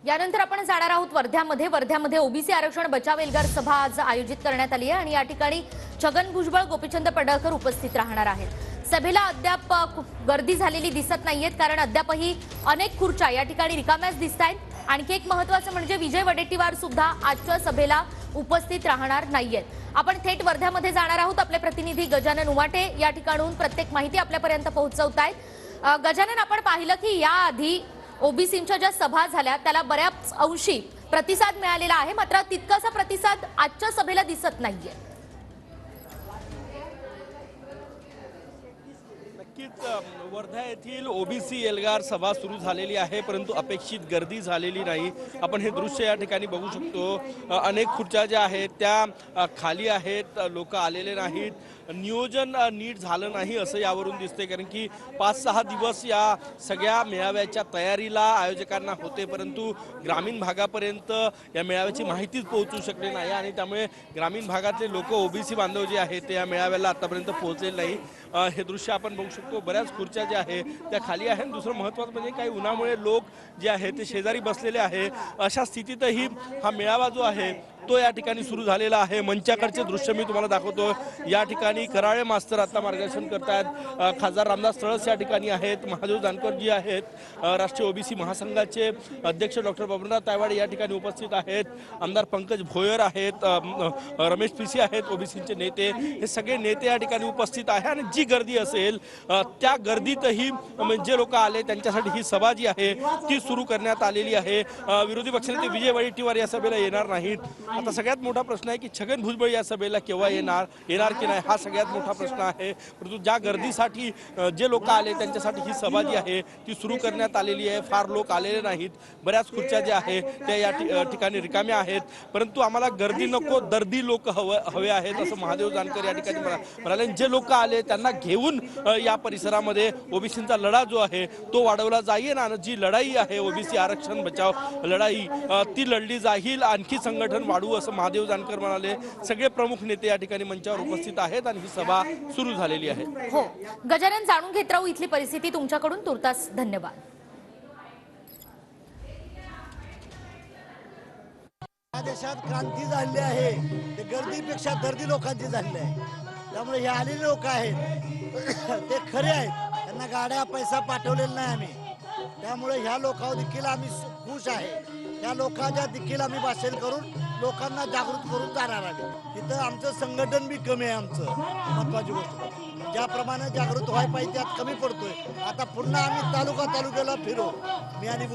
यानंतर आपण जाणार आहोत वर्ध्यामध्ये ओबीसी आरक्षण बचाव एल्गार सभा आज आयोजित करण्यात आली आहे आणि या ठिकाणी छगन भुजबळ, गोपीचंद पडळकर उपस्थित राहणार आहेत। सभेला अद्याप गर्दी झालेली दिसत नाहीये, कारण अद्यापही अनेक खुर्च्या या ठिकाणी रिकाम्याच दिसतायत। आणखी एक महत्त्वाचं म्हणजे विजय वडेट्टीवार सुद्धा आजच्या सभेला उपस्थित राहणार नाहीयेत। आपण थेट वर्ध्यामध्ये जाणार आहोत। आपले प्रतिनिधी गजानन उमाटे या ठिकाणून प्रत्येक माहिती आपल्यापर्यंत पोहोचवतायत। गजानन, आपण पाहिलं की याआधी ओबीसींच्या ज्या सभा झाल्या त्याला बऱ्याच अंशी प्रतिसाद मिळालेला आहे, मात्र तितकासा प्रतिसाद आजच्या सभेला दिसत नाहीये। नक्कीच वर्धा येथील ओबीसी एल्गार सभा सुरू झालेली आहे, परंतु अपेक्षित गर्दी झालेली नाही। आपण हे दृश्य या ठिकाणी बघू शकतो। अनेक खुर्च्या ज्या आहेत त्या खाली आहेत, लोक आलेले नाहीत, नियोजन नीट झालं नाही असं यावरून दिसते। कारण की 5-6 दिवस या सगळ्या मेळाव्याच्या तयारीला आयोजकांना होते, परंतु ग्रामीण भागापर्यंत या मेळाव्याची माहितीच पोहोचू शकली नाही आणि त्यामुळे ग्रामीण भागातले लोक, ओबीसी बांधव जे आहेत ते या मेळाव्याला आतापर्यंत पोहोचलेले नाही। हे दृश्य आपण बघू शकतो। बऱ्याच खुर्च्या ज्या आहेत त्या खाली आहेत। दुसरं महत्त्वाचं म्हणजे काही उन्हामुळे लोक जे आहेत ते शेजारी बसलेले आहे। अशा स्थितीतही हा मेळावा जो आहे तो या ठिकाणी सुरू झालेला आहे। मंचाकडचे दृश्य मी तुम्हाला दाखवतो। या ठिकाणी कराळे मास्तर आता मार्गदर्शन करतात। खासदार रामदास तळस या ठिकाणी आहेत, महादेव जानकर जी आहेत, राष्ट्रीय ओबीसी महासंघाचे अध्यक्ष डॉक्टर बबनराव तायवाडे या ठिकाणी उपस्थित आहेत, आमदार पंकज भोयर आहेत, रमेश पिसी आहेत, ओबीसीचे नेते, हे सगळे नेते या ठिकाणी उपस्थित आहे। आणि जी गर्दी असेल त्या गर्दीतही जे लोक आले त्यांच्यासाठी ही सभा जी आहे ती सुरू करण्यात आलेली आहे। विरोधी पक्षनेते विजय वडेट्टीवार या सभेला येणार नाहीत। आता सगळ्यात मोठा प्रश्न आहे की छगन भुजबळ या सभेला केव्हा येणार की नाही, हा सगळ्यात मोठा प्रश्न आहे। परंतु ज्या गर्दीसाठी जे लोक आले त्यांच्यासाठी ही सभा जी आहे ती सुरू करण्यात आलेली आहे। फार लोक आलेले नाहीत, बऱ्याच खुर्च्या ज्या आहेत त्या या ठिकाणी रिकाम्या आहेत, परंतु आम्हाला गर्दी नको, दर्दी लोक हवे आहेत असं महादेव जानकर या ठिकाणी म्हणाले। जे लोक आले त्यांना घेऊन या परिसरामध्ये ओबीसींचा लढा जो आहे तो वाढवला जाईल आणि जी लढाई आहे ओबीसी आरक्षण बचाव लढाई ती लढली जाईल। आणखी संघटन वाढवू असं महादेव जानकर म्हणाले। सगळे प्रमुख नेते या ठिकाणी मंचावर उपस्थित आहेत आणि ही सभा सुरू झालेली आहे। हो गजानन, जाणून घेत राहू इथली परिस्थिती तुमच्याकडून। तुर्तास धन्यवाद। या देशात क्रांती झाली आहे, ते गर्दीपेक्षा दर्दी लोकांची झाली आहे। त्यामुळे हे आलेले लोक आहेत ते खरे आहेत, त्यांना गाड्या पैसा पाठवलेला नाही आम्ही। त्यामुळे ह्या लोकांवर देखील आम्ही खुश आहे। त्या लोकांच्या देखील आम्ही भाषण करून लोकांना जागृत करून जाणार आहे। तिथं आमचं संघटन बी कमी आहे। आमचं महत्वाची गोष्ट ज्याप्रमाणे जागृत व्हायला पाहिजे त्यात कमी पडतोय। आता पुन्हा आम्ही तालुक्याला फिरू, मी आणि